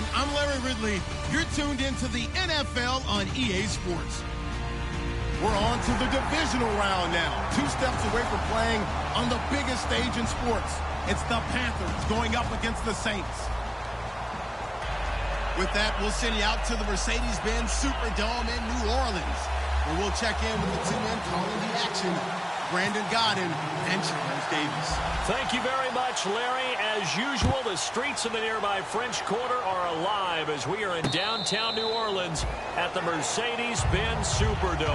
everyone. I'm Larry Ridley. You're tuned into the NFL on EA Sports. We're on to the divisional round now. 2 steps away from playing on the biggest stage in sports. It's the Panthers going up against the Saints. With that, we'll send you out to the Mercedes-Benz Superdome in New Orleans, where we'll check in with the 2 men calling the action, Brandon Godden and Charles Davis. Thank you very much, Larry. As usual, the streets of the nearby French Quarter are alive as we are in downtown New Orleans at the Mercedes-Benz Superdome.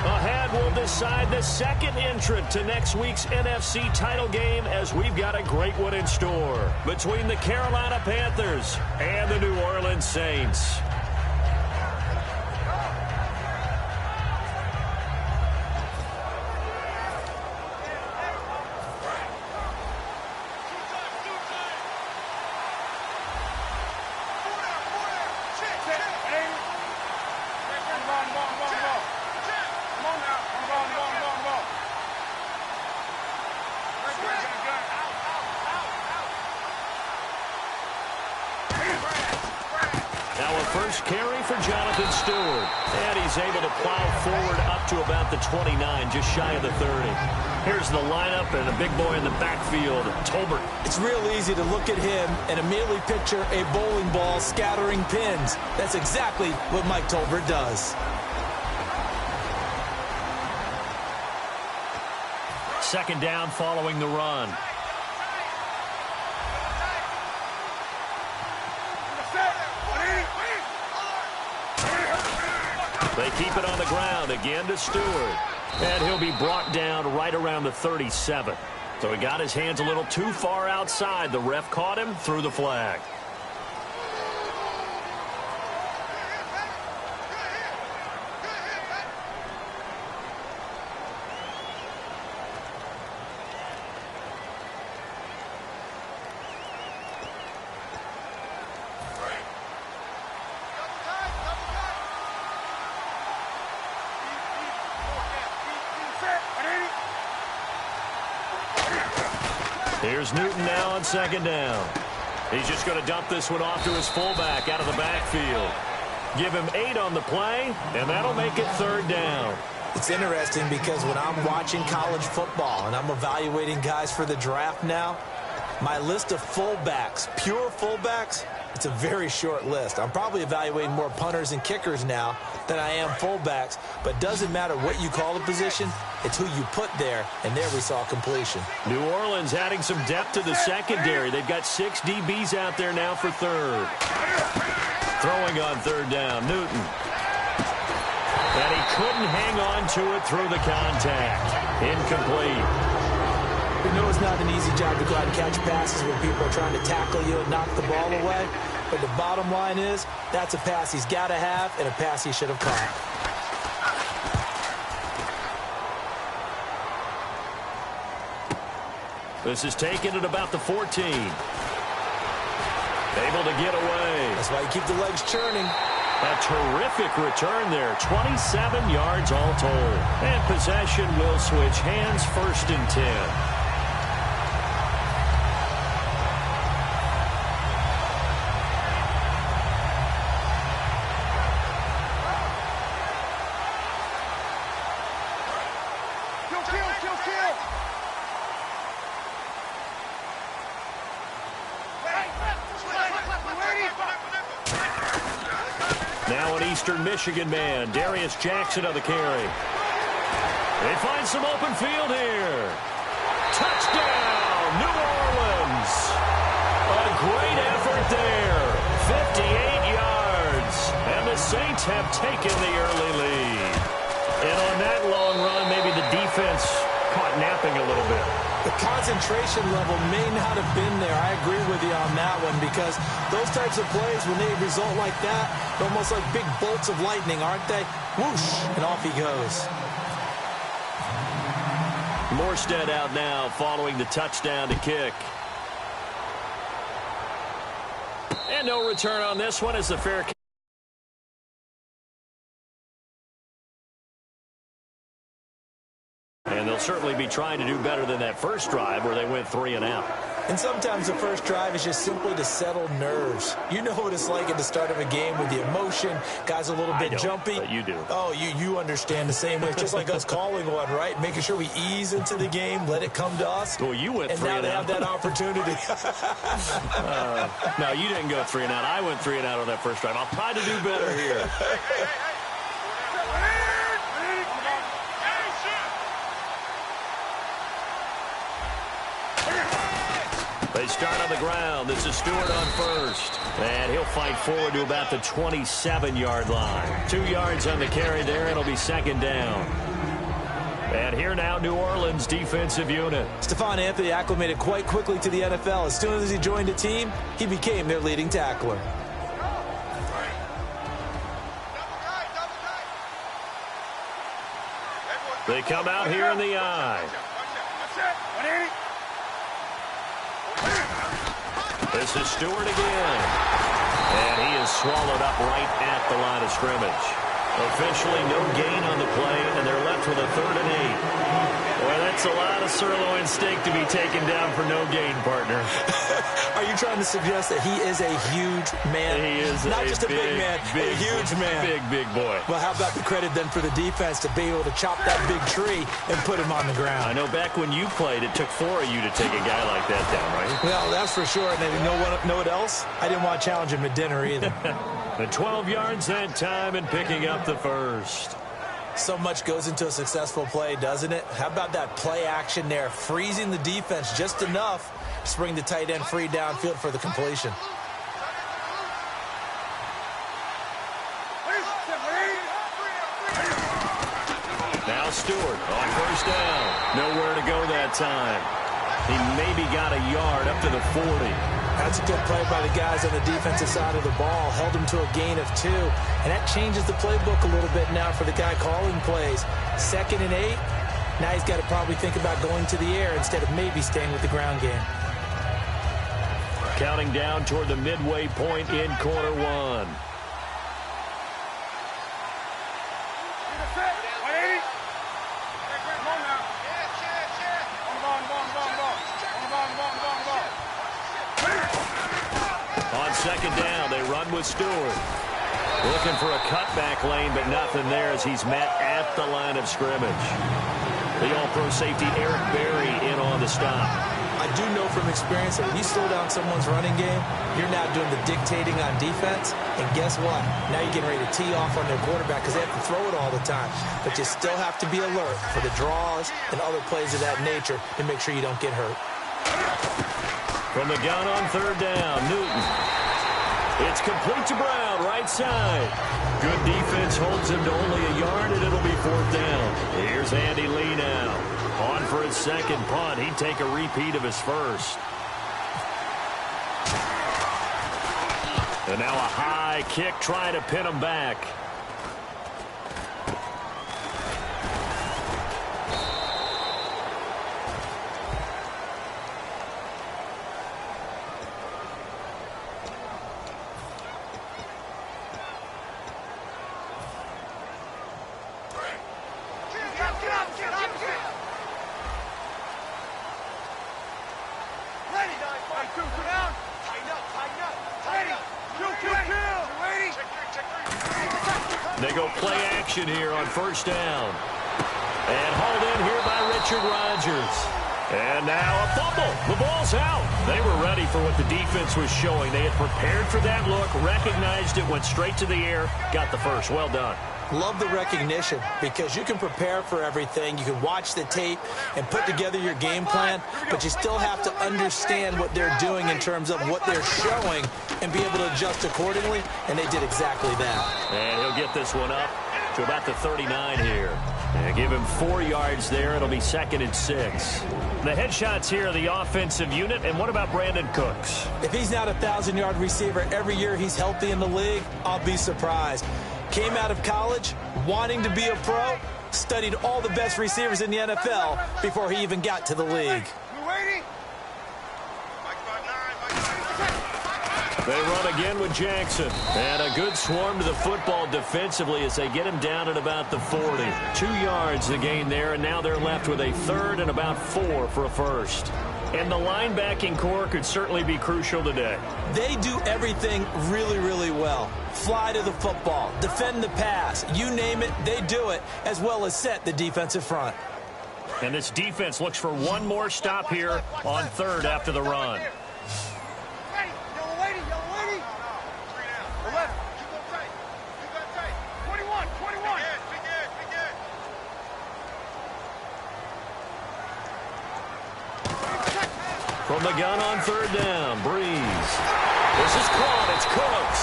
Ahead, we'll decide the second entrant to next week's NFC title game, as we've got a great one in store between the Carolina Panthers and the New Orleans Saints. First carry for Jonathan Stewart. And he's able to plow forward up to about the 29, just shy of the 30. Here's the lineup and a big boy in the backfield, Tolbert. It's real easy to look at him and immediately picture a bowling ball scattering pins. That's exactly what Mike Tolbert does. Second down following the run. They keep it on the ground again to Stewart. And he'll be brought down right around the 37. So he got his hands a little too far outside. The ref caught him, threw the flag. Here's Newton now on second down. He's just going to dump this one off to his fullback out of the backfield. Give him 8 on the play, and that'll make it third down. It's interesting because when I'm watching college football and I'm evaluating guys for the draft now, my list of fullbacks, pure fullbacks, it's a very short list. I'm probably evaluating more punters and kickers now than I am fullbacks, but doesn't matter what you call the position, it's who you put there, and there we saw completion. New Orleans adding some depth to the secondary. They've got 6 DBs out there now for third. Throwing on third down, Newton. And he couldn't hang on to it through the contact. Incomplete. We know it's not an easy job to go out and catch passes when people are trying to tackle you and knock the ball away. But the bottom line is, that's a pass he's got to have and a pass he should have caught. This is taken at about the 14. Able to get away. That's why you keep the legs churning. A terrific return there. 27 yards all told. And possession will switch hands, 1st and 10. Now an Eastern Michigan man, Darius Jackson on the carry. They find some open field here. Touchdown, New Orleans. A great effort there. 58 yards. And the Saints have taken the early lead. And on that long run, maybe the defense caught napping a little bit. The concentration level may not have been there. I agree with you on that one, because those types of plays, when they result like that, they're almost like big bolts of lightning, aren't they? Whoosh, and off he goes. Morstead out now following the touchdown to kick. And no return on this one as the fair catch. And they'll certainly be trying to do better than that first drive where they went 3 and out. And sometimes the first drive is just simply to settle nerves. You know what it's like at the start of a game with the emotion. Guys a little bit jumpy. But you do. Oh, you understand the same way. It's just like us calling one, right? Making sure we ease into the game, let it come to us. Well, you went 3 and out. And now they have that opportunity. No, you didn't go 3 and out. I went 3 and out on that first drive. I'll try to do better here. They start on the ground. This is Stewart on first. And he'll fight forward to about the 27-yard line. 2 yards on the carry there. It'll be second down. And here now, New Orleans defensive unit. Stephon Anthony acclimated quite quickly to the NFL. As soon as he joined the team, he became their leading tackler. They come out here in the eye. This is Stewart again. And he is swallowed up right at the line of scrimmage. Officially no gain on the play, and they're left with a 3rd and 8. Boy, that's a lot of sirloin steak to be taken down for no gain, partner. Are you trying to suggest that he is a huge man? He is not just a big man, a huge man. Big boy. Well, how about the credit then for the defense to be able to chop that big tree and put him on the ground? I know back when you played, it took 4 of you to take a guy like that down, right? Well, that's for sure. And then you know what else? I didn't want to challenge him at dinner either. The 12 yards that time and picking up the first. So much goes into a successful play, doesn't it? How about that play action there, freezing the defense just enough to bring the tight end free downfield for the completion. Now Stewart on first down. Nowhere to go that time. He maybe got a yard up to the 40. That's a good play by the guys on the defensive side of the ball. Held him to a gain of 2. And that changes the playbook a little bit now for the guy calling plays. 2nd and 8. Now he's got to probably think about going to the air instead of maybe staying with the ground game. Counting down toward the midway point in quarter 1. On second down, they run with Stewart. Looking for a cutback lane, but nothing there as he's met at the line of scrimmage. The all-pro safety Eric Berry in on the stop. I do know from experience that when you slow down someone's running game, you're now doing the dictating on defense. And guess what? Now you're getting ready to tee off on their quarterback because they have to throw it all the time. But you still have to be alert for the draws and other plays of that nature to make sure you don't get hurt. From the gun on third down, Newton. It's complete to Brown, right side. Good defense holds him to only a yard, and it'll be 4th down. Here's Andy Lee now. On for his second punt. He'd take a repeat of his first. And now a high kick trying to pin him back. They go play action here on first down. And hauled in here by Richard Rodgers. And now a fumble. The ball's out. They were ready for what the defense was showing. They had prepared for that look, recognized it, went straight to the air, got the first. Well done. Love the recognition because you can prepare for everything. You can watch the tape and put together your game plan, but you still have to understand what they're doing in terms of what they're showing and be able to adjust accordingly, and they did exactly that. And he'll get this one up to about the 39 here. And give him 4 yards there. It'll be 2nd and 6. The headshots here are the offensive unit. And what about Brandon Cooks? If he's not a 1,000-yard receiver every year he's healthy in the league, I'll be surprised. Came out of college wanting to be a pro, studied all the best receivers in the NFL before he even got to the league. They run again with Jackson. And a good swarm to the football defensively as they get him down at about the 40. 2 yards the gain there, and now they're left with a 3rd and about 4 for a first. And the linebacking core could certainly be crucial today. They do everything really, really well. Fly to the football, defend the pass, you name it, they do it, as well as set the defensive front. And this defense looks for one more stop here on third after the run. From the gun on third down, Breeze. This is caught. It's Cooks.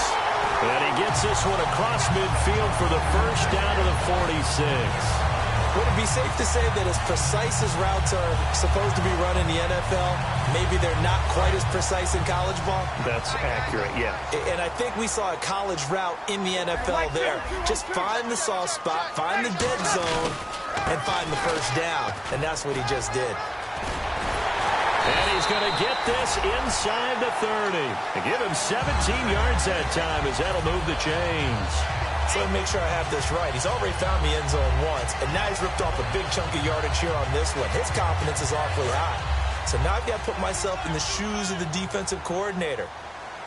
And he gets this one across midfield for the first down to the 46. Would it be safe to say that as precise as routes are supposed to be run in the NFL, maybe they're not quite as precise in college ball? That's accurate, yeah. And I think we saw a college route in the NFL there. Just find the soft spot, find the dead zone, and find the first down. And that's what he just did. And he's going to get this inside the 30. To give him 17 yards that time as that'll move the chains. So let me make sure I have this right. He's already found the end zone once, and now he's ripped off a big chunk of yardage here on this one. His confidence is awfully high. So now I've got to put myself in the shoes of the defensive coordinator.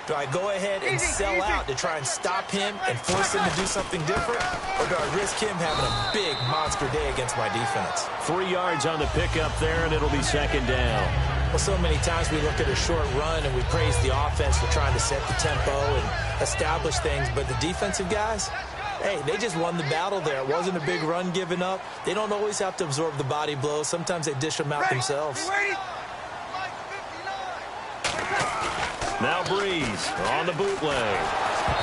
Do I go ahead and sell out to try and stop him and force him to do something different? Or do I risk him having a big monster day against my defense? 3 yards on the pickup there, and it'll be second down. Well, so many times we look at a short run and we praise the offense for trying to set the tempo and establish things, but the defensive guys, hey, they just won the battle there. It wasn't a big run given up. They don't always have to absorb the body blows. Sometimes they dish them out themselves. Now Breeze on the bootleg.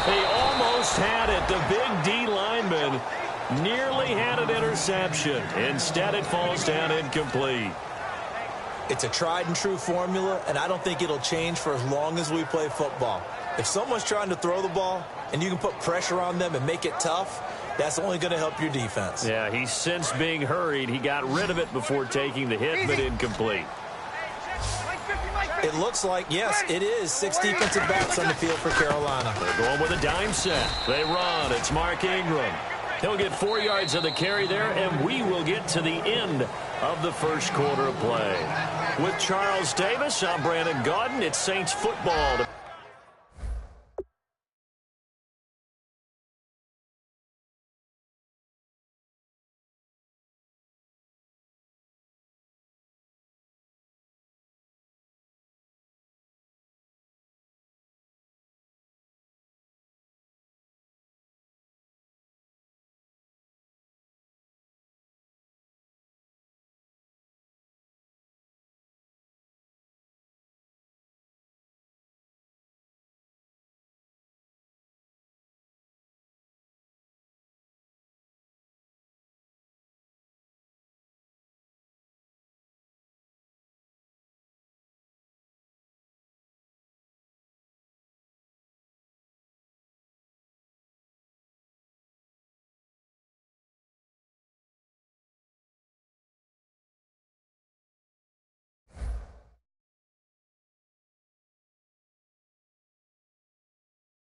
He almost had it. The big D lineman nearly had an interception. Instead, it falls down incomplete. It's a tried-and-true formula, and I don't think it'll change for as long as we play football. If someone's trying to throw the ball and you can put pressure on them and make it tough, that's only going to help your defense. Yeah, he's since being hurried. He got rid of it before taking the hit, but incomplete. It looks like, yes, it is 6 defensive backs on the field for Carolina. They're going with a dime set. They run. It's Mark Ingram. He'll get 4 yards of the carry there, and we will get to the end of the first quarter of play. With Charles Davis, I'm Brandon Gaudin. It's Saints football.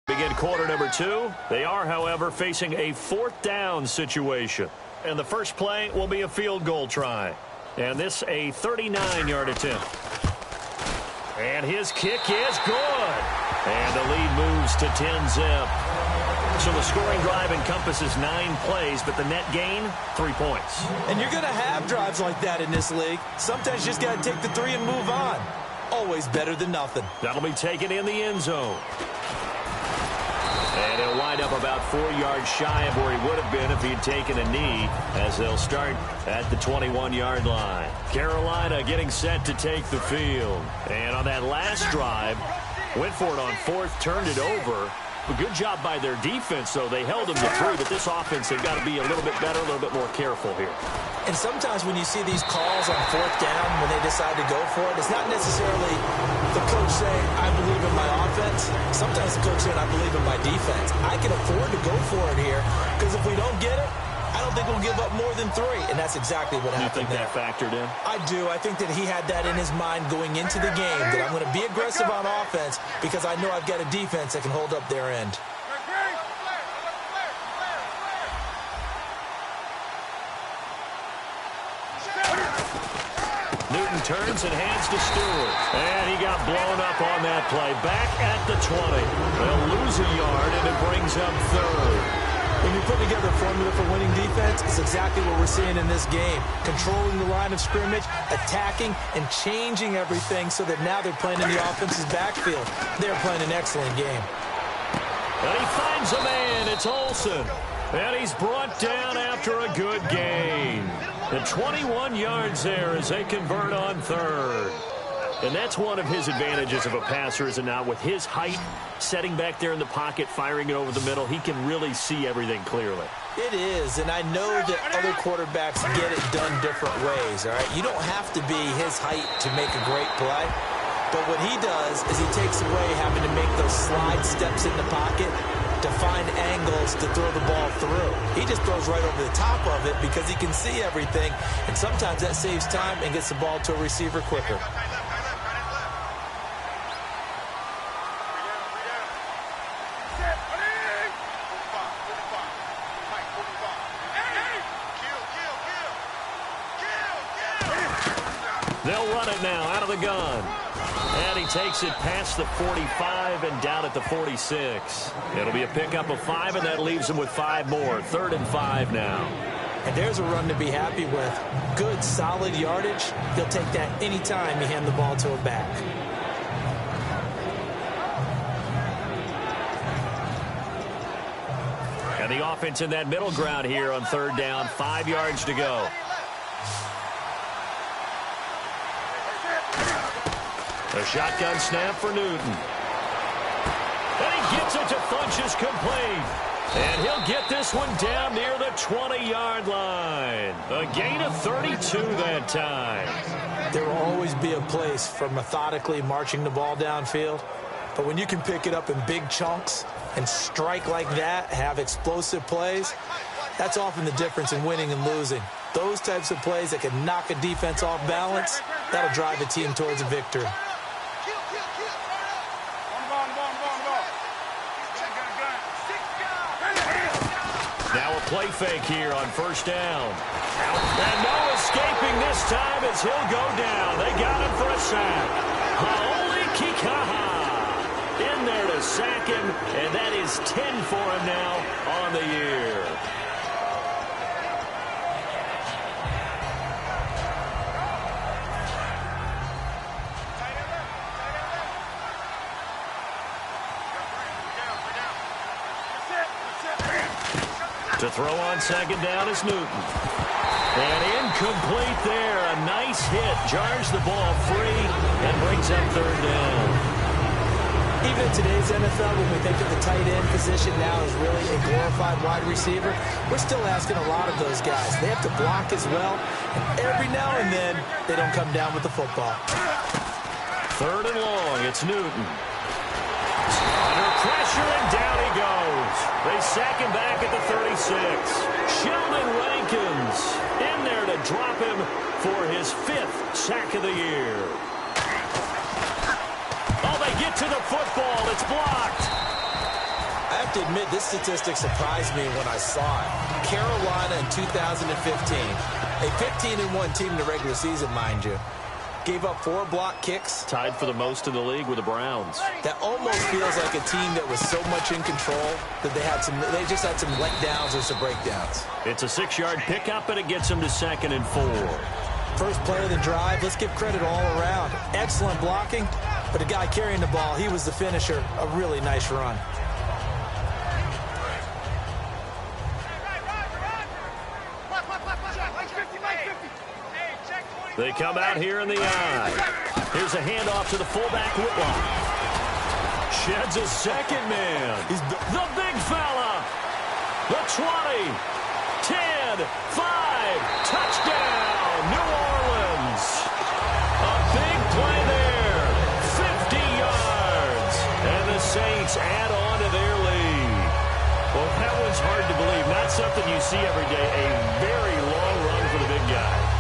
Begin quarter number 2. They are, however, facing a 4th down situation. And the first play will be a field goal try. And this a 39-yard attempt. And his kick is good. And the lead moves to 10-zip. So the scoring drive encompasses 9 plays, but the net gain, 3 points. And you're going to have drives like that in this league. Sometimes you just got to take the 3 and move on. Always better than nothing. That'll be taken in the end zone. And he'll wind up about 4 yards shy of where he would have been if he'd taken a knee, as they'll start at the 21-yard line. Carolina getting set to take the field. And on that last drive, went for it on 4th, turned it over. A good job by their defense, though. They held them to 3, but this offense, they've got to be a little bit better, a little bit more careful here. And sometimes when you see these calls on 4th down, when they decide to go for it, it's not necessarily the coach saying, I believe in my offense. Sometimes the coach saying, I believe in my defense. I can afford to go for it here, because if we don't get it, I don't think we'll give up more than 3, and that's exactly what happened there. You think that factored in? I do. I think that he had that in his mind going into the game, that I'm going to be aggressive on offense because I know I've got a defense that can hold up their end. Newton turns and hands to Stewart. And he got blown up on that play. Back at the 20. They'll lose a yard, and it brings up third. When you put together a formula for winning defense, it's exactly what we're seeing in this game. Controlling the line of scrimmage, attacking, and changing everything so that now they're playing in the offense's backfield. They're playing an excellent game. And he finds a man. It's Olsen. And he's brought down after a good gain. And 21 yards there as they convert on third. And that's one of his advantages of a passer, is it not? With his height, setting back there in the pocket, firing it over the middle, he can really see everything clearly. It is, and I know that other quarterbacks get it done different ways, all right? You don't have to be his height to make a great play. But what he does is he takes away having to make those slide steps in the pocket to find angles to throw the ball through. He just throws right over the top of it because he can see everything, and sometimes that saves time and gets the ball to a receiver quicker. They'll run it now out of the gun. And he takes it past the 45 and down at the 46. It'll be a pickup of 5, and that leaves him with 5 more. 3rd and 5 now. And there's a run to be happy with. Good, solid yardage. He'll take that anytime you hand the ball to a back. And the offense in that middle ground here on 3rd down. 5 yards to go. A shotgun snap for Newton. And he gets it to Funchess complete. And he'll get this one down near the 20-yard line. A gain of 32 that time. There will always be a place for methodically marching the ball downfield. But when you can pick it up in big chunks and strike like that, have explosive plays, that's often the difference in winning and losing. Those types of plays that can knock a defense off balance, that'll drive a team towards a victory. Now a play fake here on 1st down. And no escaping this time as he'll go down. They got him for a sack. Haoli Kikaha in there to sack him, and that is 10 for him now on the year. To throw on 2nd down is Newton. And incomplete there. A nice hit. Jars the ball free and brings up 3rd down. Even in today's NFL, when we think of the tight end position now as really a glorified wide receiver, we're still asking a lot of those guys. They have to block as well. And every now and then, they don't come down with the football. 3rd and long. It's Newton. Under pressure, and down he goes. They sack him back at the 36. Sheldon Rankins in there to drop him for his 5th sack of the year. Oh, they get to the football. It's blocked. I have to admit, this statistic surprised me when I saw it. Carolina in 2015, a 15-1 team in the regular season, mind you, gave up 4 block kicks. Tied for the most in the league with the Browns. That almost feels like a team that was so much in control that they just had some letdowns or some breakdowns. It's a 6-yard pickup, and it gets them to 2nd and 4. First play of the drive, let's give credit all around. Excellent blocking, but the guy carrying the ball, he was the finisher. A really nice run. They come out here in the eye. Here's a handoff to the fullback, Whitlock. Sheds a 2nd man. The big fella. The 20. 10. 5. Touchdown, New Orleans. A big play there. 50 yards. And the Saints add on to their lead. Well, that one's hard to believe. Not something you see every day. A very long run for the big guy.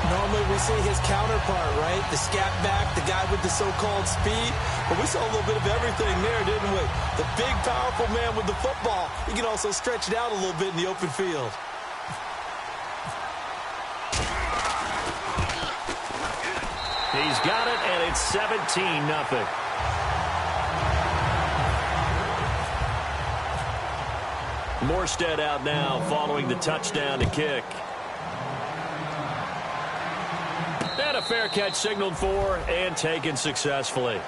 Normally we see his counterpart, right? The scat back, the guy with the so-called speed. But we saw a little bit of everything there, didn't we? The big, powerful man with the football. He can also stretch it out a little bit in the open field. He's got it, and it's 17-0. Morstead out now following the touchdown to kick. And a fair catch signaled for and taken successfully.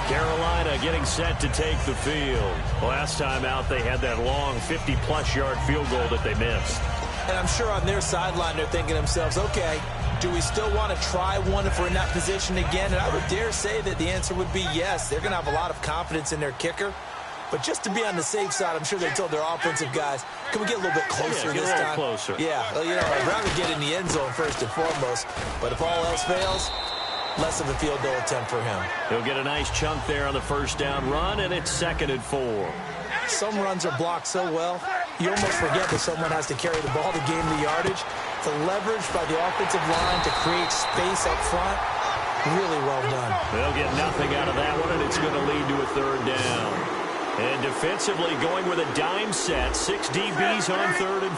Carolina getting set to take the field. Last time out, they had that long 50-plus yard field goal that they missed. And I'm sure on their sideline they're thinking to themselves, okay, do we still want to try one if we're in that position again? And I would dare say that the answer would be yes. They're going to have a lot of confidence in their kicker. But just to be on the safe side, I'm sure they told their offensive guys, can we get a little bit closer this time? Closer. Yeah, well, you know, I'd rather get in the end zone first and foremost. But if all else fails, less of a field goal attempt for him. He'll get a nice chunk there on the first down run, and it's 2nd and 4. Some runs are blocked so well, you almost forget that someone has to carry the ball to gain the yardage. The leverage by the offensive line to create space up front, really well done. They'll get nothing out of that one, and it's going to lead to a 3rd down. And defensively going with a dime set, 6 DBs on 3rd and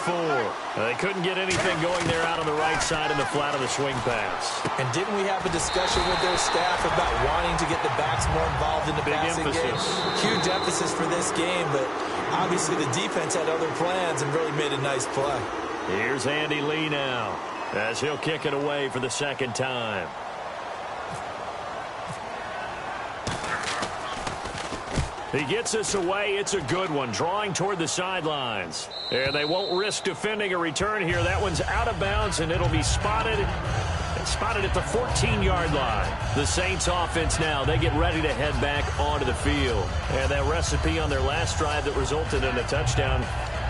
4. They couldn't get anything going there out on the right side in the flat of the swing pass. And didn't we have a discussion with their staff about wanting to get the backs more involved in the passing game? Huge emphasis for this game, but obviously the defense had other plans and really made a nice play. Here's Andy Lee now as he'll kick it away for the 2nd time. He gets us away. It's a good one, drawing toward the sidelines. And they won't risk defending a return here. That one's out of bounds, and it'll be spotted at the 14-yard line. The Saints offense now, they get ready to head back onto the field. And that recipe on their last drive that resulted in a touchdown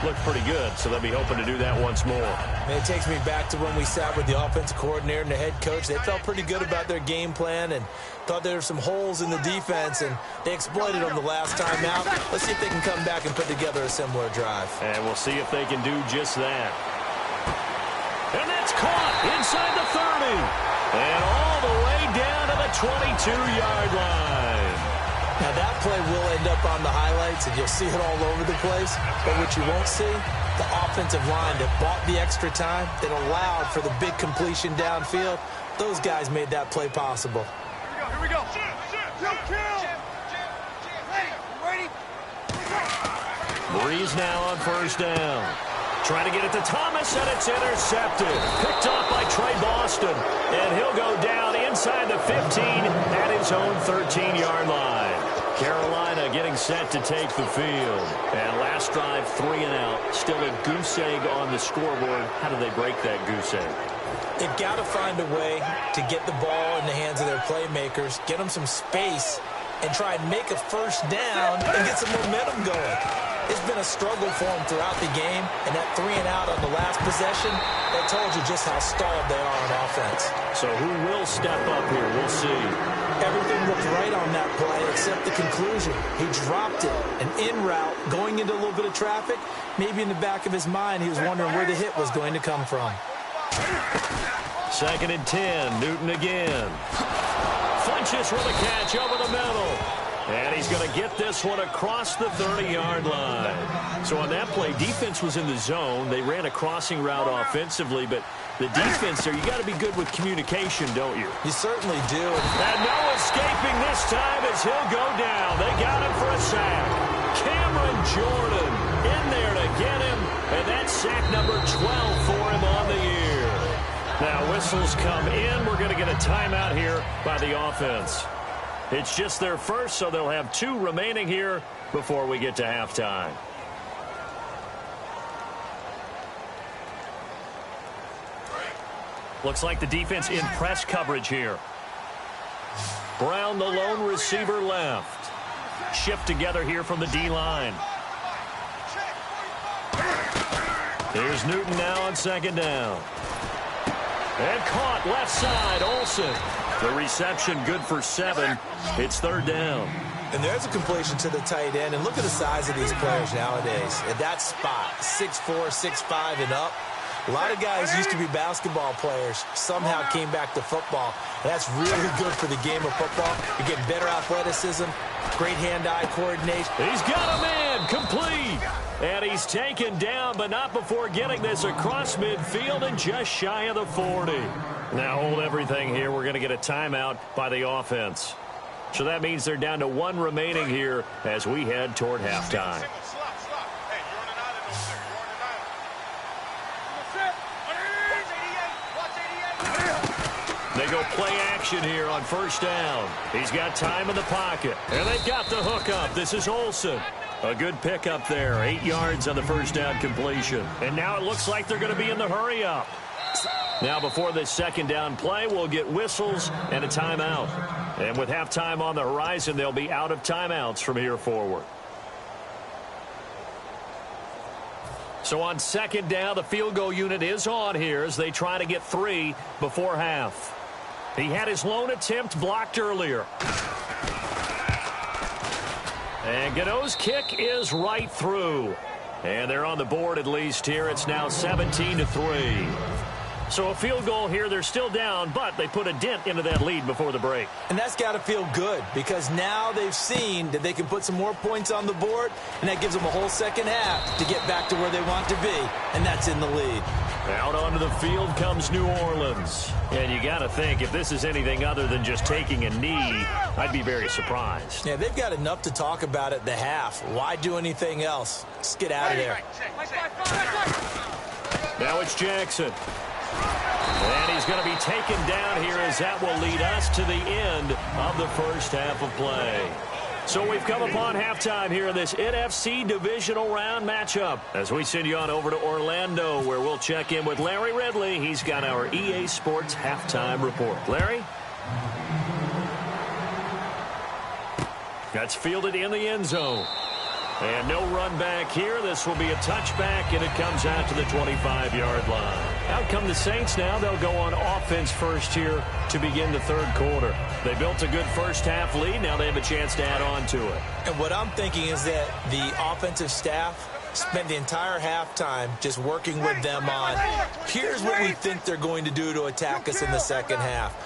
looked pretty good, so they'll be hoping to do that once more. And it takes me back to when we sat with the offensive coordinator and the head coach. They felt pretty good about their game plan and thought there were some holes in the defense, and they exploited them the last time out. Let's see if they can come back and put together a similar drive. And we'll see if they can do just that. And that's caught inside the 30. And all the way down to the 22-yard line. Now, that play will end up on the highlights, and you'll see it all over the place. But what you won't see, the offensive line that bought the extra time, that allowed for the big completion downfield, those guys made that play possible. Here we go. Ready? Breeze now on 1st down. Trying to get it to Thomas, and it's intercepted. Picked off by Trey Boston. And he'll go down inside the 15 at his own 13-yard line. Carolina getting set to take the field. And last drive, 3 and out. Still a goose egg on the scoreboard. How do they break that goose egg? They've got to find a way to get the ball in the hands of their playmakers, get them some space, and try and make a 1st down and get some momentum going. It's been a struggle for them throughout the game, and that 3 and out on the last possession, that told you just how stalled they are on offense. So who will step up here? We'll see. Everything looked right on that play except the conclusion. He dropped it, an in route, going into a little bit of traffic. Maybe in the back of his mind, he was wondering where the hit was going to come from. 2nd and 10, Newton again. Funches with a catch over the middle. And he's going to get this one across the 30-yard line. So on that play, defense was in the zone. They ran a crossing route offensively, but the defense there, you got to be good with communication, don't you? You certainly do. And no escaping this time as he'll go down. They got him for a sack. Cameron Jordan in there to get him, and that's sack number 12 for him on the year. Now whistles come in. We're going to get a timeout here by the offense. It's just their first, so they'll have 2 remaining here before we get to halftime. Looks like the defense in press coverage here. Brown, the lone receiver, left. Shift together here from the D-line. Here's Newton now on 2nd down. And caught left side, Olsen. The reception good for 7. It's 3rd down. And there's a completion to the tight end. And look at the size of these players nowadays. At that spot, 6'4", 6'5", and up. A lot of guys used to be basketball players. Somehow came back to football. And that's really good for the game of football. You're getting better athleticism, great hand-eye coordination. He's got a man, complete. And he he's taken down, but not before getting this across midfield and just shy of the 40. Now hold everything here. We're going to get a timeout by the offense. So that means they're down to 1 remaining here as we head toward halftime. They go play action here on first down. He's got time in the pocket. And they've got the hook up. This is Olsen. A good pickup there. 8 yards on the first down completion. And now it looks like they're going to be in the hurry up. Now before this second down play, we'll get whistles and a timeout. And with halftime on the horizon, they'll be out of timeouts from here forward. So on second down, the field goal unit is on here as they try to get 3 before half. He had his lone attempt blocked earlier. And Gano's kick is right through. And they're on the board at least here. It's now 17-3. So a field goal here. They're still down, but they put a dent into that lead before the break. And that's got to feel good because now they've seen that they can put some more points on the board, and that gives them a whole second half to get back to where they want to be, and that's in the lead. Out onto the field comes New Orleans. And you got to think, if this is anything other than just taking a knee, I'd be very surprised. Yeah, they've got enough to talk about at the half. Why do anything else? Just get out of there. Now it's Jackson. And he's going to be taken down here as that will lead us to the end of the first half of play. So we've come upon halftime here in this NFC divisional round matchup as we send you on over to Orlando where we'll check in with Larry Ridley. He's got our EA Sports halftime report. Larry? That's fielded in the end zone. And no run back here. This will be a touchback, and it comes out to the 25-yard line. Out come the Saints now. They'll go on offense first here to begin the third quarter. They built a good first-half lead. Now they have a chance to add on to it. And what I'm thinking is that the offensive staff spent the entire halftime just working with them on, here's what we think they're going to do to attack us in the second half.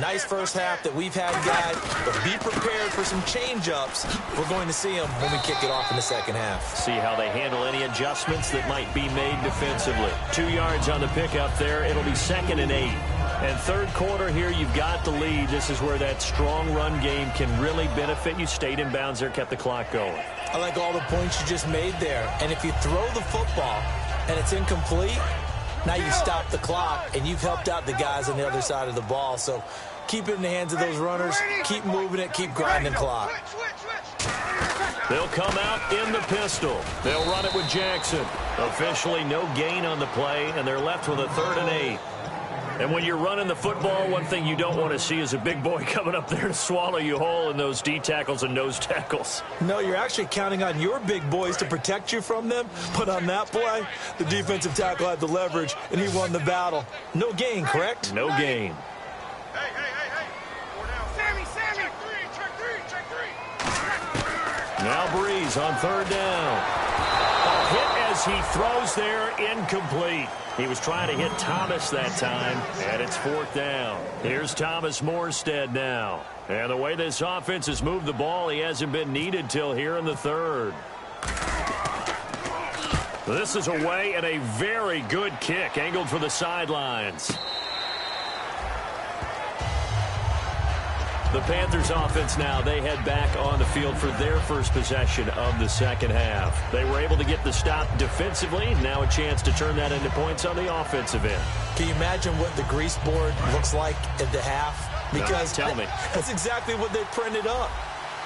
Nice first half that we've had, guys, but be prepared for some change-ups. We're going to see them when we kick it off in the second half. See how they handle any adjustments that might be made defensively. 2 yards on the pickup there. It'll be 2nd and 8. And third quarter here, you've got the lead. This is where that strong run game can really benefit you. Stayed in bounds there, kept the clock going. I like all the points you just made there. And if you throw the football and it's incomplete, now you stop the clock and you've helped out the guys on the other side of the ball. So keep it in the hands of those runners. Keep moving it. Keep grinding clock. They'll come out in the pistol. They'll run it with Jackson. Officially no gain on the play, and they're left with a 3rd and 8. And when you're running the football, one thing you don't want to see is a big boy coming up there to swallow you whole in those D tackles and nose tackles. No, you're actually counting on your big boys to protect you from them. But on that play, the defensive tackle had the leverage, and he won the battle. No gain, correct? No gain. Sammy. Now Breeze on 3rd down. A hit as he throws there, incomplete. He was trying to hit Thomas that time, and it's 4th down. Here's Thomas Morstead now. And the way this offense has moved the ball, he hasn't been needed till here in the 3rd. This is away and a very good kick, angled for the sidelines. The Panthers offense now, they head back on the field for their first possession of the second half. They were able to get the stop defensively. Now a chance to turn that into points on the offensive end. Can you imagine what the grease board looks like at the half? Because tell me. That's exactly what they printed up.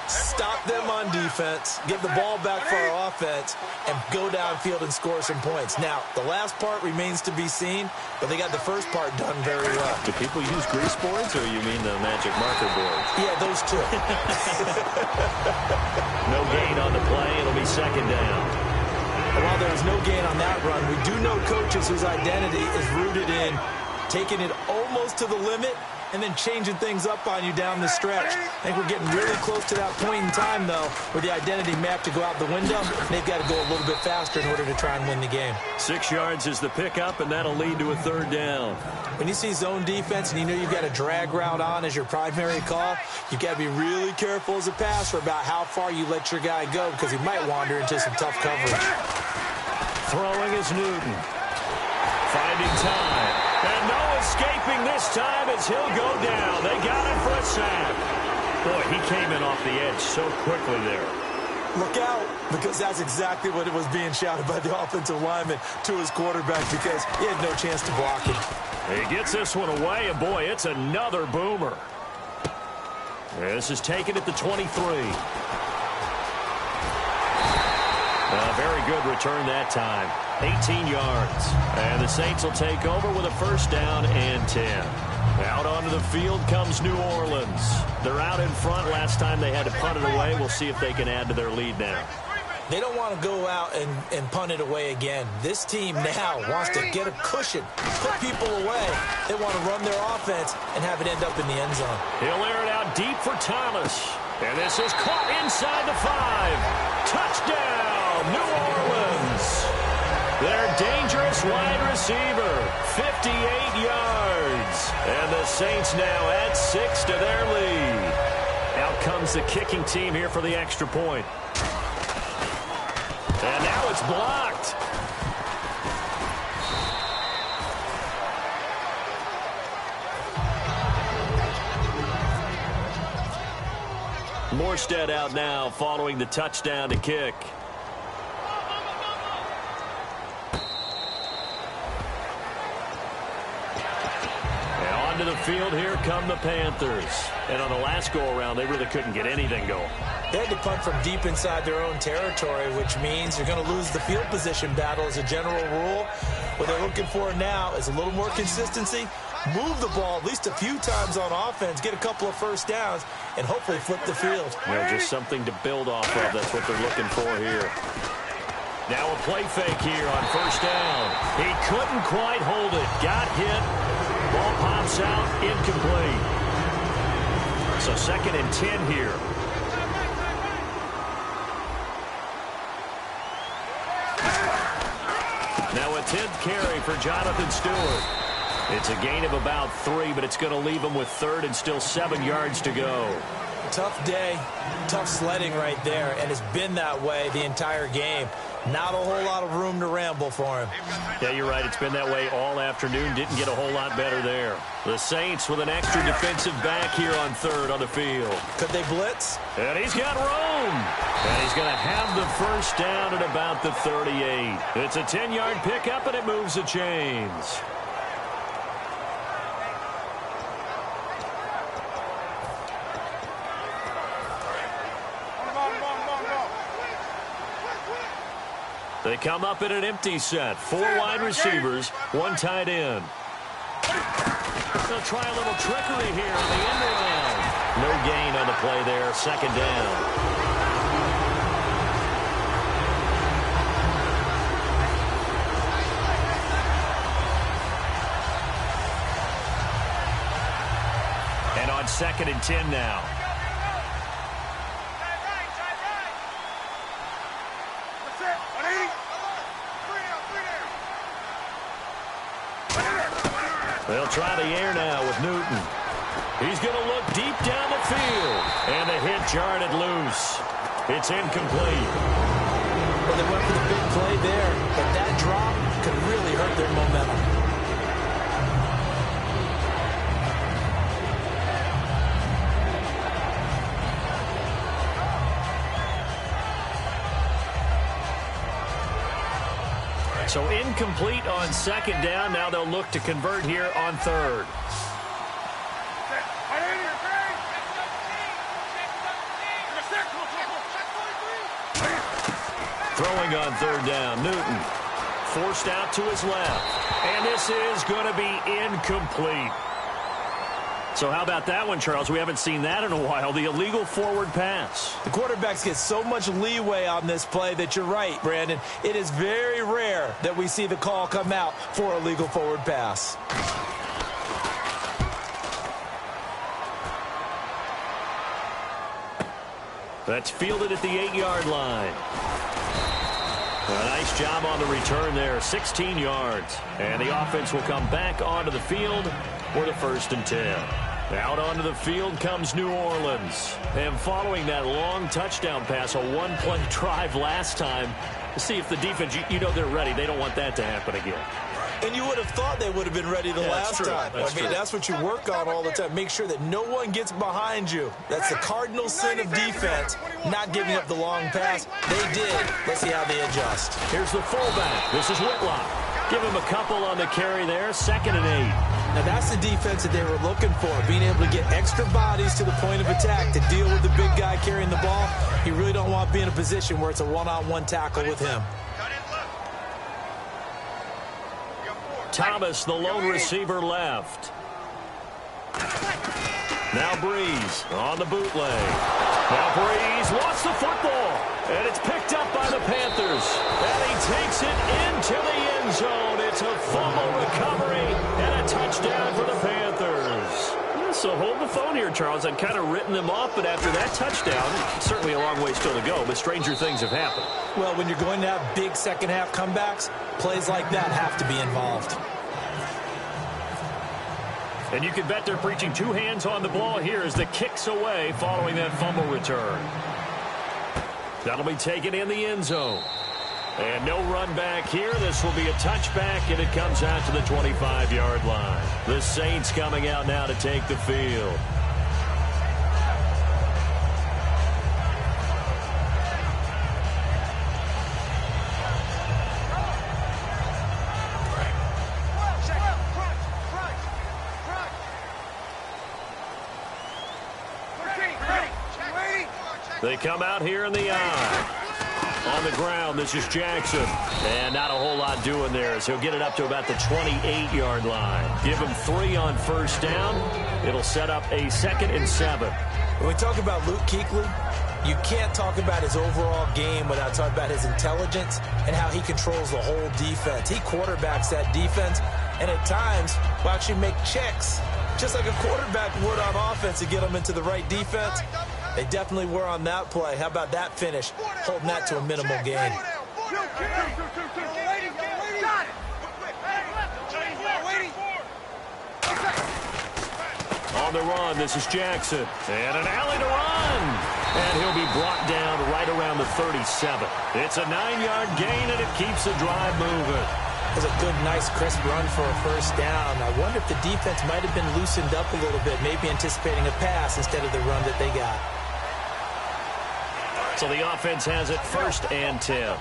Stop them on defense, get the ball back for our offense, and go downfield and score some points. Now, the last part remains to be seen, but they got the first part done very well. Do people use grease boards, or you mean the magic marker boards? Yeah, those two. No gain on the play. It'll be 2nd down. And while there's no gain on that run, we do know coaches whose identity is rooted in taking it almost to the limit and then changing things up on you down the stretch. I think we're getting really close to that point in time, though, where the identity map to go out the window. They've got to go a little bit faster in order to try and win the game. 6 yards is the pickup, and that'll lead to a 3rd down. When you see zone defense and you know you've got a drag route on as your primary call, you've got to be really careful as a passer about how far you let your guy go because he might wander into some tough coverage. Throwing is Newton. Finding time. And no escaping this time as he'll go down. They got him for a sack. Boy, he came in off the edge so quickly there. Look out, because that's exactly what it was being shouted by the offensive lineman to his quarterback, because he had no chance to block it. He gets this one away, and boy, it's another boomer. This is taken at the 23. A very good return that time. 18 yards. And the Saints will take over with a first down and 10. Out onto the field comes New Orleans. They're out in front. Last time they had to punt it away. We'll see if they can add to their lead now. They don't want to go out and punt it away again. This team now wants to get a cushion, put people away. They want to run their offense and have it end up in the end zone. He'll air it out deep for Thomas. And this is caught inside the 5. Touchdown, New Orleans. Their dangerous wide receiver, 58 yards. And the Saints now add 6 to their lead. Out comes the kicking team here for the extra point. And now it's blocked. Morstead out now following the touchdown to kick. And onto the field, here come the Panthers. And on the last go-around, they really couldn't get anything going. They had to punt from deep inside their own territory, which means you're going to lose the field position battle as a general rule. What they're looking for now is a little more consistency, move the ball at least a few times on offense, get a couple of first downs, and hopefully flip the field. You know, just something to build off of. That's what they're looking for here. Now a play fake here on first down. He couldn't quite hold it. Got hit. Ball pops out, incomplete. So 2nd and 10 here. Now a 10th carry for Jonathan Stewart. It's a gain of about 3, but it's going to leave him with 3rd and still 7 yards to go. Tough day, tough sledding right there, and it's been that way the entire game. Not a whole lot of room to ramble for him. Yeah, you're right. It's been that way all afternoon. Didn't get a whole lot better there. The Saints with an extra defensive back here on 3rd on the field. Could they blitz? And he's got room. And he's going to have the first down at about the 38. It's a 10-yard pickup, and it moves the chains. They come up in an empty set. 4 wide receivers, 1 tight end. They'll try a little trickery here on the end around. No gain on the play there. 2nd down. And on 2nd and 10 now. They'll try the air now with Newton. He's going to look deep down the field. And the hit jarred it loose. It's incomplete. Well, they went for the big play there, but that drop could really hurt their momentum. So incomplete on 2nd down. Now they'll look to convert here on 3rd. Throwing on 3rd down, Newton. Forced out to his left. And this is going to be incomplete. So how about that one, Charles? We haven't seen that in a while. The illegal forward pass. The quarterbacks get so much leeway on this play that you're right, Brandon. It is very rare that we see the call come out for a legal forward pass. That's fielded at the 8-yard line. A nice job on the return there, 16 yards. And the offense will come back onto the field for the 1st and 10. Out onto the field comes New Orleans. And following that long touchdown pass, a 1-play drive last time, See if the defense, you know they're ready. They don't want that to happen again. And you would have thought they would have been ready the last time. That's what you work on all the time. Make sure that no one gets behind you. That's the cardinal sin of defense, not giving up the long pass. They did. Let's see how they adjust. Here's the fullback. This is Whitlock. Give him a couple on the carry there. 2nd and 8. Now, that's the defense that they were looking for, being able to get extra bodies to the point of attack to deal with the big guy carrying the ball. You really don't want to be in a position where it's a one-on-one tackle with him. Thomas, the lone receiver, left. Now Breeze on the bootleg. Now Breeze lost the football, and it's picked up by the Panthers. And he takes it into the end zone. It's a fumble recovery and a touchdown for the Panthers. Yeah, so hold the phone here, Charles. I'd kind of written them off, but after that touchdown, certainly a long way still to go, but stranger things have happened. Well, when you're going to have big second-half comebacks, plays like that have to be involved. And you can bet they're preaching 2 hands on the ball here as the kick's away following that fumble return. That'll be taken in the end zone. And no run back here. This will be a touchback, and it comes out to the 25-yard line. The Saints coming out now to take the field. They come out here in the eye. On the ground, this is Jackson. And not a whole lot doing there, so he'll get it up to about the 28-yard line. Give him 3 on first down. It'll set up a 2nd and 7. When we talk about Luke Kuechly, you can't talk about his overall game without talking about his intelligence and how he controls the whole defense. He quarterbacks that defense, and at times will actually make checks, just like a quarterback would on offense to get them into the right defense. They definitely were on that play. How about that finish? Holding that to a minimal gain. On the run, this is Jackson. And an alley to run. And he'll be brought down right around the 37. It's a 9-yard gain, and it keeps the drive moving. It was a good, nice, crisp run for a first down. I wonder if the defense might have been loosened up a little bit, maybe anticipating a pass instead of the run that they got. So the offense has it 1st and 10.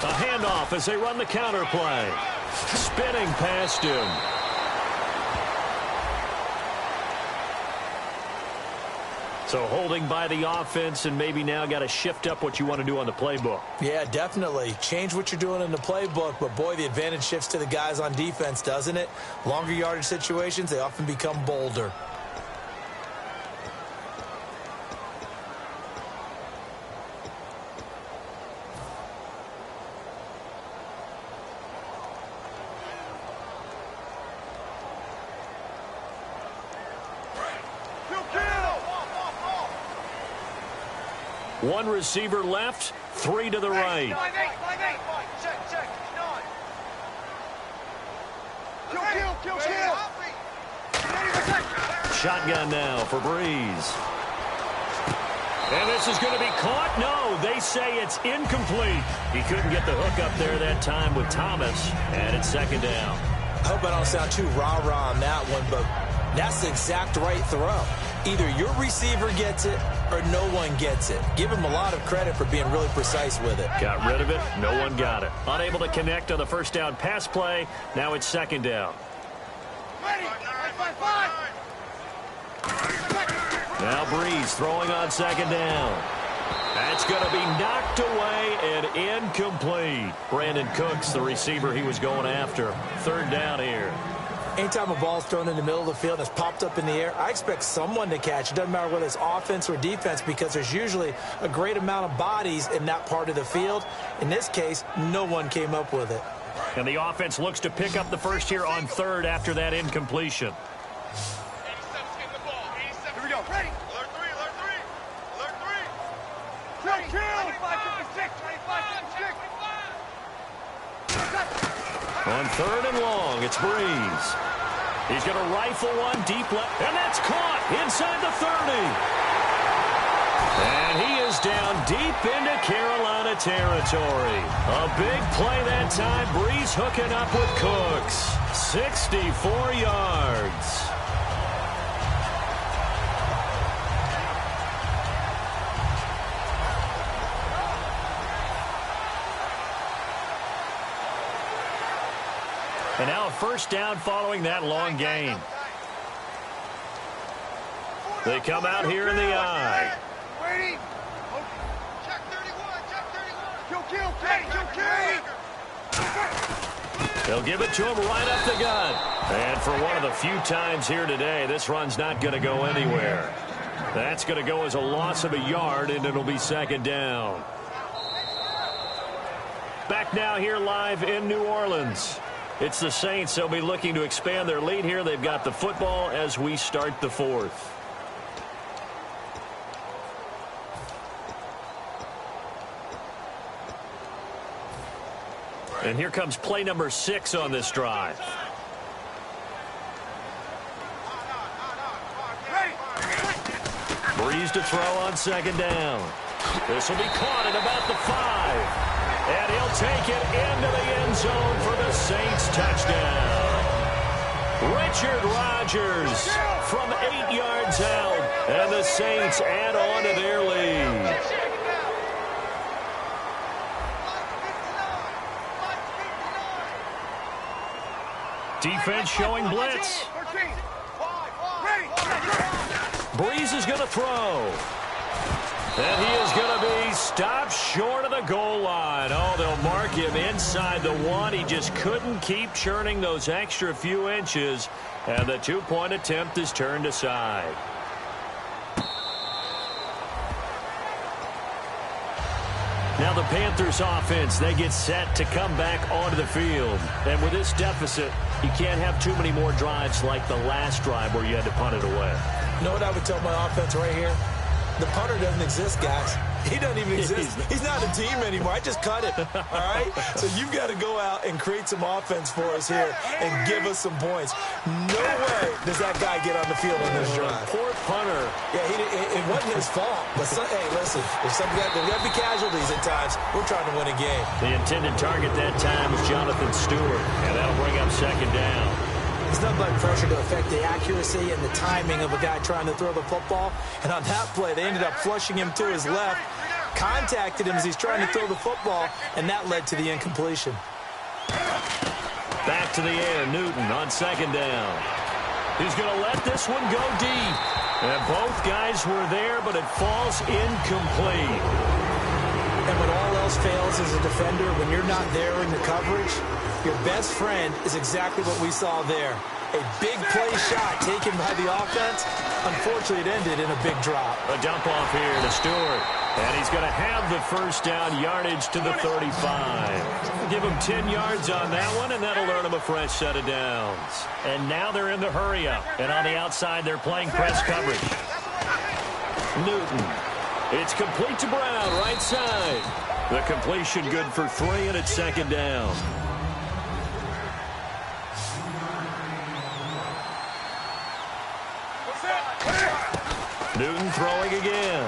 A handoff as they run the counter play. Spinning past him. So holding by the offense, and maybe now got to shift up what you want to do on the playbook. Yeah, definitely. Change what you're doing in the playbook, but boy, the advantage shifts to the guys on defense, doesn't it? Longer yardage situations, they often become bolder. One receiver left, 3 to the right. Shotgun now for Breeze. And this is going to be caught. No, they say it's incomplete. He couldn't get the hook up there that time with Thomas, and it's 2nd down. I hope I don't sound too rah-rah on that one, but that's the exact right throw. Either your receiver gets it or no one gets it. Give him a lot of credit for being really precise with it. Got rid of it. No one got it. Unable to connect on the first down pass play. Now it's 2nd down. Now Breeze throwing on 2nd down. That's going to be knocked away and incomplete. Brandon Cooks, the receiver he was going after. 3rd down here. Anytime a ball's thrown in the middle of the field and it's popped up in the air, I expect someone to catch. It doesn't matter whether it's offense or defense, because there's usually a great amount of bodies in that part of the field. In this case, no one came up with it. And the offense looks to pick up the first here on 3rd after that incompletion. Here we go. Ready. Alert 3, alert 3. Alert 3. Kill, kill. 25, 56, 25, 56. On 3rd and long, it's Breeze. He's going to rifle one deep left, and that's caught inside the 30. And he is down deep into Carolina territory. A big play that time. Breeze hooking up with Cooks. 64 yards. And now a first down following that long gain. They come out here in the I. Check 31, check 31. They'll give it to him right up the gut. And for one of the few times here today, this run's not going to go anywhere. That's going to go as a loss of a yard, and it'll be second down. Back now here live in New Orleans. It's the Saints. They'll be looking to expand their lead here. They've got the football as we start the fourth. And here comes play number 6 on this drive. Breeze to throw on second down. This will be caught at about the 5. And he'll take it into the end zone for the Saints touchdown. Richard Rodgers from 8 yards out. And the Saints add on to their lead. Defense showing blitz. Breeze is going to throw. And he is going to be stopped short of the goal line. Oh, they'll mark him inside the 1. He just couldn't keep churning those extra few inches. And the 2-point attempt is turned aside. Now the Panthers offense, they get set to come back onto the field. And with this deficit, you can't have too many more drives like the last drive where you had to punt it away. You know what I would tell my offense right here? The punter doesn't exist, guys. He doesn't even exist. He's not a team anymore. I just cut it, all right? So you've got to go out and create some offense for us here and give us some points. No way does that guy get on the field on this drive. Poor punter. Yeah, it wasn't his fault. But hey, listen, there's got to be casualties at times. We're trying to win a game. The intended target that time was Jonathan Stewart, and that'll bring up second down. There's nothing but pressure to affect the accuracy and the timing of a guy trying to throw the football. And on that play, they ended up flushing him to his left, contacted him as he's trying to throw the football, and that led to the incompletion. Back to the air, Newton on second down. He's going to let this one go deep. And both guys were there, but it falls incomplete. And when all else fails as a defender, when you're not there in the coverage, your best friend is exactly what we saw there. A big play shot taken by the offense. Unfortunately, it ended in a big drop. A dump off here to Stewart. And he's going to have the first down, yardage to the 35. Give him 10 yards on that one, and that'll earn him a fresh set of downs. And now they're in the hurry-up. And on the outside, they're playing press coverage. Newton. It's complete to Brown, right side. The completion good for 3, and it's second down. Newton throwing again.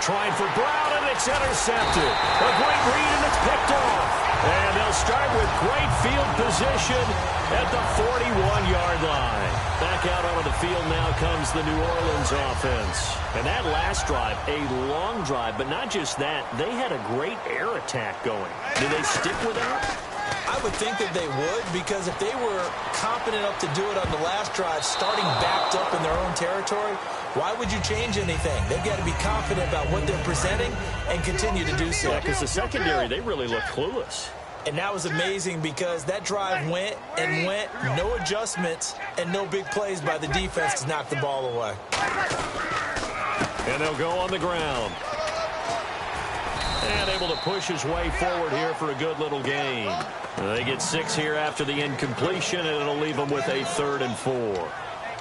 Trying for Brown, and it's intercepted. A great read, and it's picked off. And they'll start with great field position at the 41-yard line. Back out onto the field now comes the New Orleans offense. And that last drive, a long drive, but not just that. They had a great air attack going. Do they stick with that? I would think that they would, because if they were competent enough to do it on the last drive, starting backed up in their own territory, why would you change anything? They've got to be confident about what they're presenting and continue to do so. Yeah, because the secondary, they really look clueless. And that was amazing because that drive went and went, no adjustments, and no big plays by the defense to knock the ball away. And they'll go on the ground. And able to push his way forward here for a good little gain. They get 6 here after the incompletion, and it'll leave them with a 3rd and 4.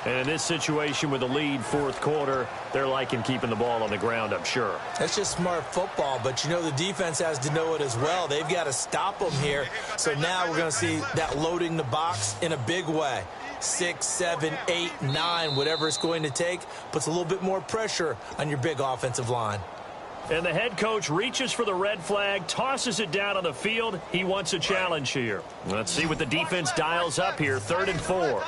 And in this situation with the lead fourth quarter, they're liking keeping the ball on the ground, I'm sure. That's just smart football, but you know the defense has to know it as well. They've got to stop them here. So now we're going to see that loading the box in a big way. 6, 7, 8, 9, whatever it's going to take, puts a little bit more pressure on your big offensive line. And the head coach reaches for the red flag, tosses it down on the field. He wants a challenge here. Let's see what the defense dials up here. 3rd and 4.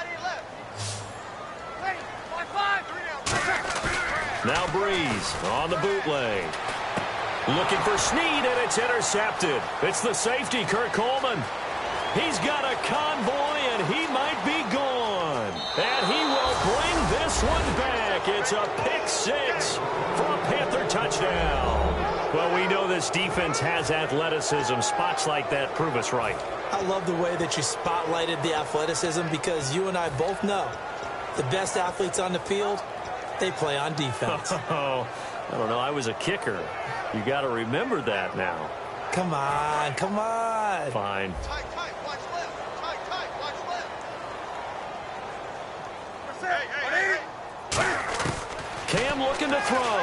Now Breeze on the bootleg. Looking for Snead, and it's intercepted. It's the safety, Kurt Coleman. He's got a convoy, and he might be gone. And he will bring this one back. It's a pick 6 for a Panther touchdown. Well, we know this defense has athleticism. Spots like that prove us right. I love the way that you spotlighted the athleticism because you and I both know the best athletes on the field, they play on defense. Oh, I don't know. I was a kicker. You got to remember that now. Come on, come on. Fine. Tight, watch left. Tight, watch left. Hey. Cam looking to throw.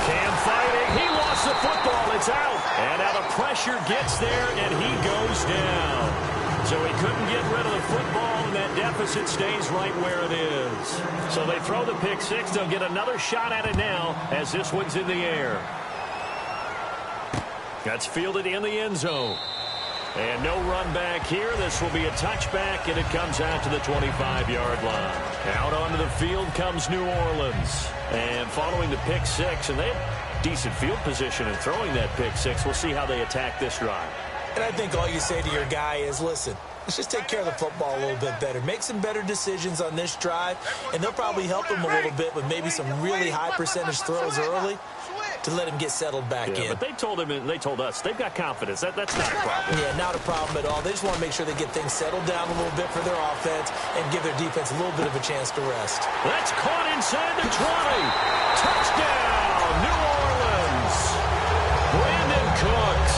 Cam fighting. He lost the football. It's out. And now the pressure gets there, and he goes down. So he couldn't get rid of the football, and that deficit stays right where it is. So they throw the pick 6. They'll get another shot at it now as this one's in the air. That's fielded in the end zone. And no run back here. This will be a touchback, and it comes out to the 25-yard line. Out onto the field comes New Orleans. And following the pick 6, and they have decent field position in throwing that pick 6. We'll see how they attack this drive. And I think all you say to your guy is, listen, let's just take care of the football a little bit better. Make some better decisions on this drive, and they'll probably help him a little bit with maybe some really high percentage throws early to let him get settled back in. But they told us they've got confidence. That's not a problem. Yeah, not a problem at all. They just want to make sure they get things settled down a little bit for their offense and give their defense a little bit of a chance to rest. That's caught inside the 20. Touchdown, New Orleans. Brandon Cooks,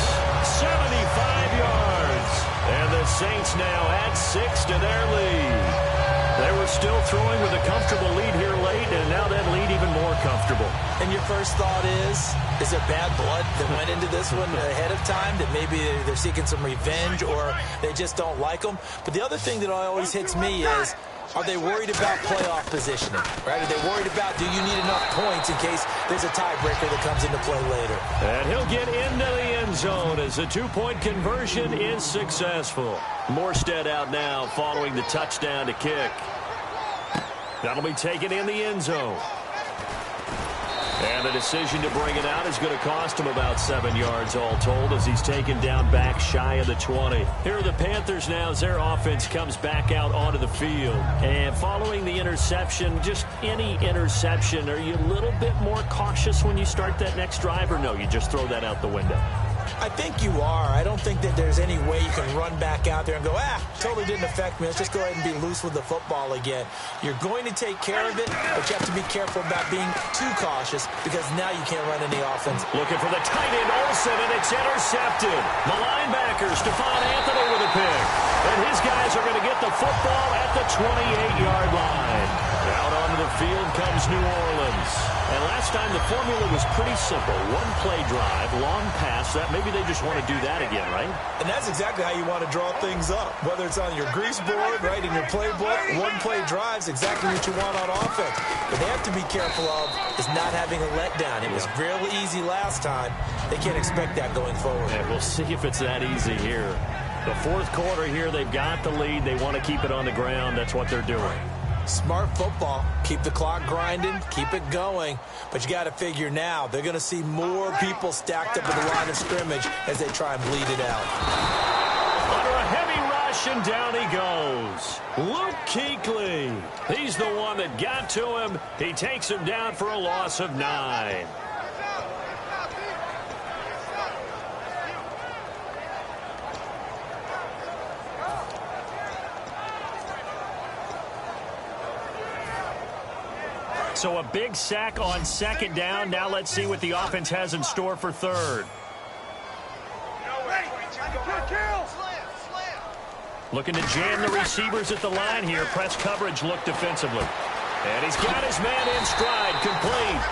75 yards. And the Saints now add 6 to their lead. They were still throwing with a comfortable lead here late, and now that lead even more comfortable. And your first thought is there bad blood that went into this one ahead of time, that maybe they're seeking some revenge or they just don't like them? But the other thing that always hits me is, are they worried about playoff positioning? Right? Are they worried about, do you need enough points in case there's a tiebreaker that comes into play later? And he'll get into the end zone as the two-point conversion is successful. Morstead out now following the touchdown to kick. That'll be taken in the end zone. And the decision to bring it out is going to cost him about 7 yards all told as he's taken down back shy of the 20. Here are the Panthers now as their offense comes back out onto the field. And following the interception, just any interception, are you a little bit more cautious when you start that next drive, or no, you just throw that out the window? I think you are. I don't think that there's any way you can run back out there and go, totally didn't affect me. Let's just go ahead and be loose with the football again. You're going to take care of it, but you have to be careful about being too cautious because now you can't run any offense. Looking for the tight end, Olsen, and it's intercepted. The linebacker, Stephon Anthony with a pick. And his guys are going to get the football at the 28-yard line. Out onto the field comes New Orleans. And last time the formula was pretty simple. One play drive, long pass. That maybe they just want to do that again, right? And that's exactly how you want to draw things up. Whether it's on your grease board, right, in your playbook, one play drive is exactly what you want on offense. But they have to be careful of is not having a letdown. It was real easy last time. They can't expect that going forward. And we'll see if it's that easy here. The fourth quarter here, they've got the lead. They want to keep it on the ground. That's what they're doing. Smart football. Keep the clock grinding. Keep it going. But you got to figure now they're going to see more people stacked up at the line of scrimmage as they try and bleed it out. Under a heavy rush, and down he goes. Luke Kuechly. He's the one that got to him. He takes him down for a loss of 9. So a big sack on second down. Now let's see what the offense has in store for third. Looking to jam the receivers at the line here. Press coverage look defensively. And he's got his man in stride, complete.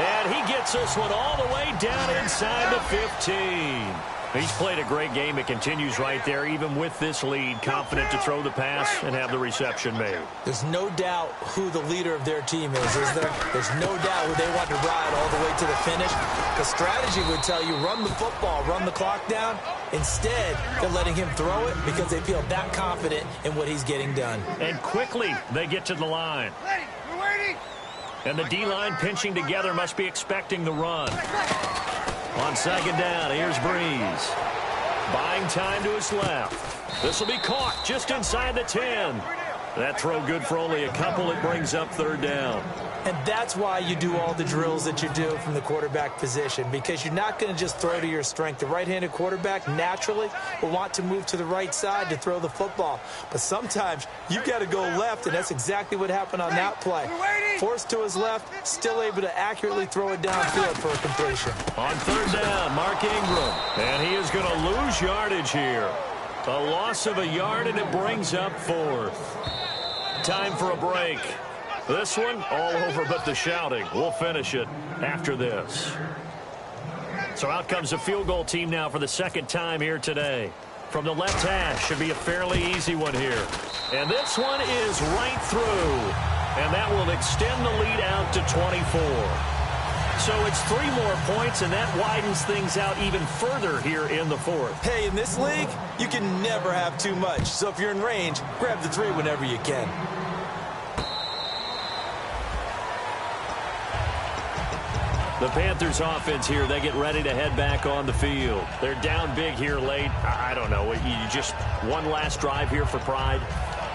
And he gets this one all the way down inside the 15. He's played a great game. It continues right there, even with this lead, confident to throw the pass and have the reception made. There's no doubt who the leader of their team is there? There's no doubt who they want to ride all the way to the finish. The strategy would tell you run the football, run the clock down. Instead, they're letting him throw it because they feel that confident in what he's getting done. And quickly, they get to the line. We're waiting. And the D-line pinching together must be expecting the run. On second down, here's Breeze. Buying time to his left. This will be caught just inside the 10. That throw good for only a couple. It brings up third down. And that's why you do all the drills that you do from the quarterback position, because you're not going to just throw to your strength. The right-handed quarterback naturally will want to move to the right side to throw the football. But sometimes you got to go left, and that's exactly what happened on that play. Forced to his left, still able to accurately throw it downfield for a completion. On third down, Mark Ingram. And he is going to lose yardage here. A loss of a yard, and it brings up fourth. Time for a break. This one, all over but the shouting. We'll finish it after this. So out comes the field goal team now for the second time here today. From the left hash, should be a fairly easy one here. And this one is right through. And that will extend the lead out to 24. So it's 3 more points, and that widens things out even further here in the fourth. Hey, in this league, you can never have too much. So if you're in range, grab the 3 whenever you can. The Panthers offense here, they get ready to head back on the field. They're down big here late. I don't know. You just one last drive here for pride.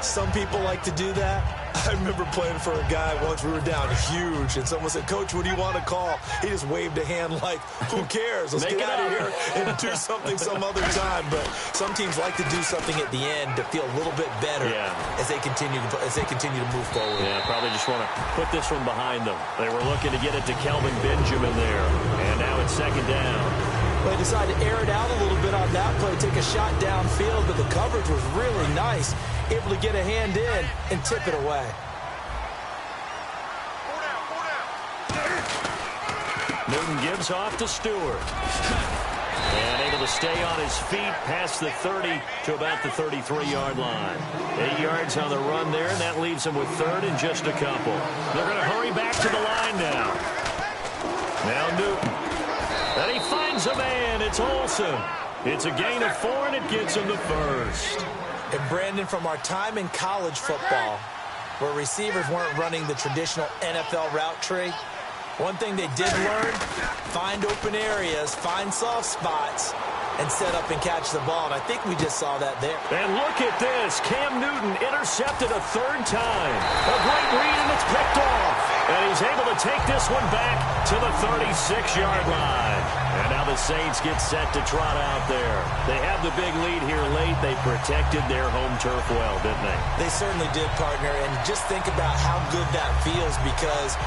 Some people like to do that. I remember playing for a guy once. We were down huge, and someone said, "Coach, what do you want to call?" He just waved a hand like, "Who cares? Let's get out of here and do something some other time." But some teams like to do something at the end to feel a little bit better as they continue to move forward. Yeah, probably just want to put this one behind them. They were looking to get it to Kelvin Benjamin there, and now it's second down. They decided to air it out a little bit on that play, take a shot downfield, but the coverage was really nice. Able to get a hand in and tip it away. Newton gives off to Stewart. And able to stay on his feet past the 30 to about the 33-yard line. 8 yards on the run there, and that leaves him with third and just a couple. They're going to hurry back to the line now. Now Newton. And he finds a man. It's Olsen. It's a gain of 4, and it gets him the first. And Brandon, from our time in college football, where receivers weren't running the traditional NFL route tree, one thing they did learn, find open areas, find soft spots, and set up and catch the ball. And I think we just saw that there. And look at this. Cam Newton intercepted a third time. A great read, and it's picked off. And he's able to take this one back to the 36-yard line. And now the Saints get set to trot out there. They have the big lead here late. They protected their home turf well, didn't they? They certainly did, partner. And just think about how good that feels, because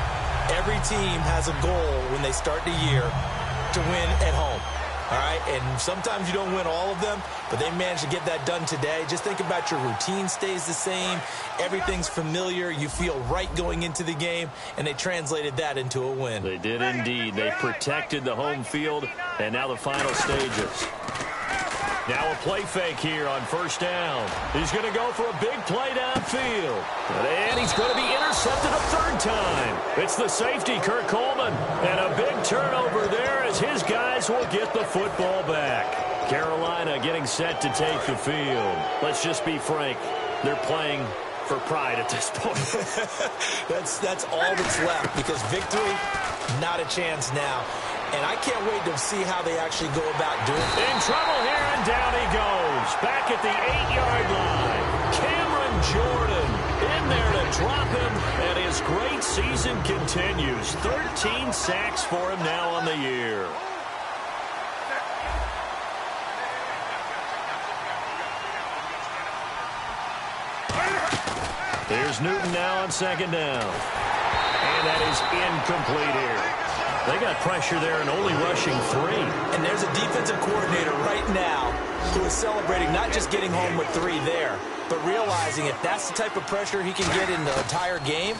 every team has a goal when they start the year to win at home. All right, and sometimes you don't win all of them, but they managed to get that done today. Just think about your routine stays the same. Everything's familiar. You feel right going into the game, and they translated that into a win. They did indeed. They protected the home field, and now the final stages. Now a play fake here on first down. He's going to go for a big play downfield. And he's going to be intercepted a third time. It's the safety, Kurt Coleman. And a big turnover there as his guys will get the football back. Carolina getting set to take the field. Let's just be frank. They're playing for pride at this point. That's all that's left, because victory, not a chance now. And I can't wait to see how they actually go about doing it. In trouble here, and down he goes. Back at the 8-yard line. Cameron Jordan in there to drop him, and his great season continues. 13 sacks for him now on the year. Here's Newton now on second down. And that is incomplete here. They got pressure there and only rushing 3. And there's a defensive coordinator right now who is celebrating not just getting home with 3 there, but realizing if that's the type of pressure he can get in the entire game,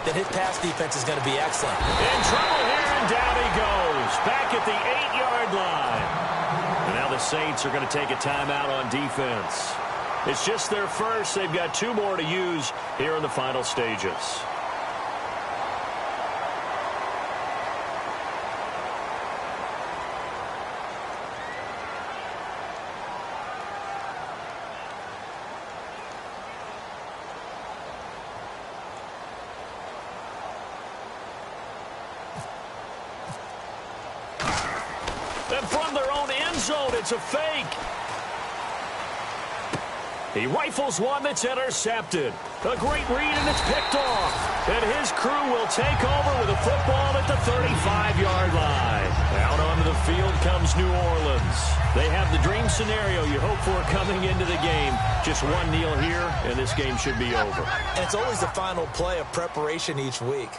then his pass defense is going to be excellent. In trouble here, and down he goes. Back at the 8-yard line. And now the Saints are going to take a timeout on defense. It's just their first. They've got 2 more to use here in the final stages. And from their own end zone, it's a fake. He rifles one that's intercepted. A great read, and it's picked off. And his crew will take over with a football at the 35-yard line. Out onto the field comes New Orleans. They have the dream scenario you hope for coming into the game. Just one kneel here, and this game should be over. And it's always the final play of preparation each week.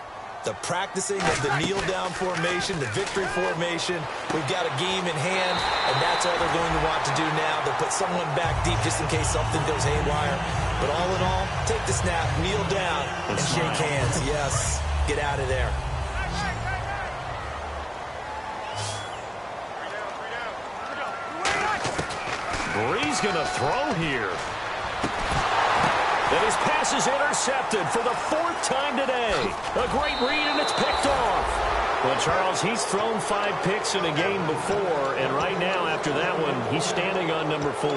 The practicing of the kneel-down formation, the victory formation. We've got a game in hand, and that's all they're going to want to do now. They'll put someone back deep just in case something goes haywire. But all in all, take the snap, kneel down, and shake hands. Yes, get out of there. Bree's going to throw here. And his pass is intercepted for the 4th time today. A great read, and it's picked off. Well, Charles, he's thrown 5 picks in a game before, and right now, after that one, he's standing on number 4.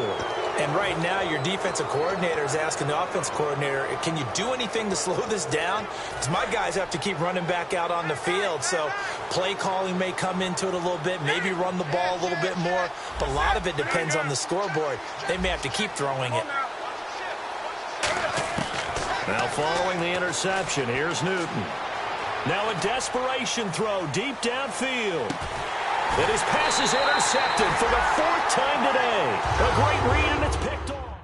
And right now, your defensive coordinator is asking the offense coordinator, can you do anything to slow this down? Because my guys have to keep running back out on the field, so play calling may come into it a little bit, maybe run the ball a little bit more, but a lot of it depends on the scoreboard. They may have to keep throwing it. Now following the interception, here's Newton. Now a desperation throw deep downfield. And his pass is intercepted for the 4th time today. A great read, and it's picked off.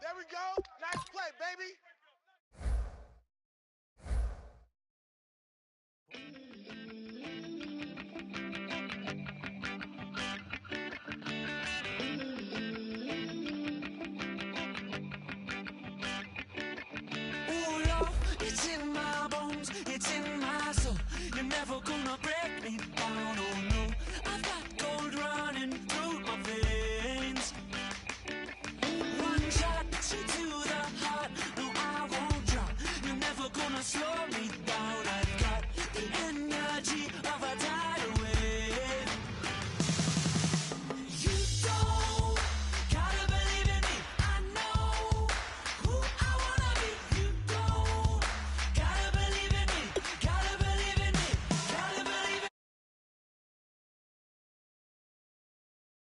There we go. Nice play, baby. It's in my bones, it's in my soul. You're never gonna break me down.